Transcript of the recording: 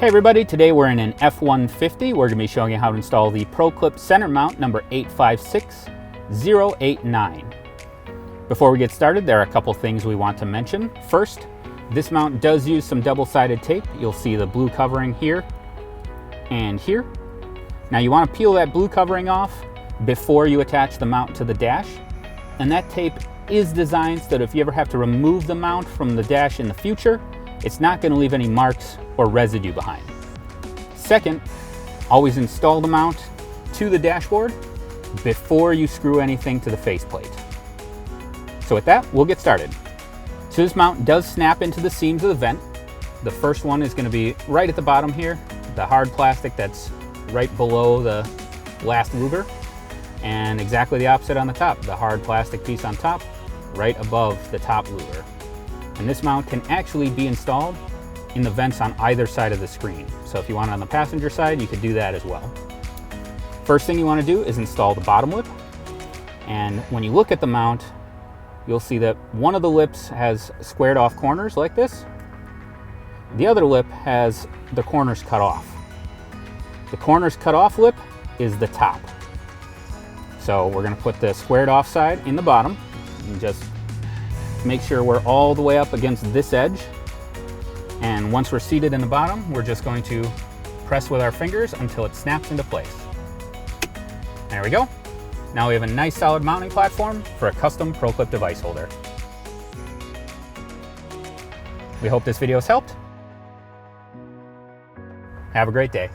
Hey everybody, today we're in an F-150. We're going to be showing you how to install the ProClip center mount number 856089. Before we get started, there are a couple things we want to mention. First, this mount does use some double-sided tape. You'll see the blue covering here and here. Now you want to peel that blue covering off before you attach the mount to the dash. And that tape is designed so that if you ever have to remove the mount from the dash in the future, it's not going to leave any marks or residue behind. Second, always install the mount to the dashboard before you screw anything to the faceplate. So with that, we'll get started. So this mount does snap into the seams of the vent. The first one is going to be right at the bottom here, the hard plastic that's right below the last louver, and exactly the opposite on the top, the hard plastic piece on top, right above the top louver. And this mount can actually be installed in the vents on either side of the screen. So if you want it on the passenger side, you could do that as well. First thing you want to do is install the bottom lip. And when you look at the mount, you'll see that one of the lips has squared off corners like this. The other lip has the corners cut off. The corners cut off lip is the top. So we're going to put the squared off side in the bottom and just make sure we're all the way up against this edge. And once we're seated in the bottom, we're just going to press with our fingers until it snaps into place. There we go. Now we have a nice solid mounting platform for a custom ProClip device holder. We hope this video has helped. Have a great day.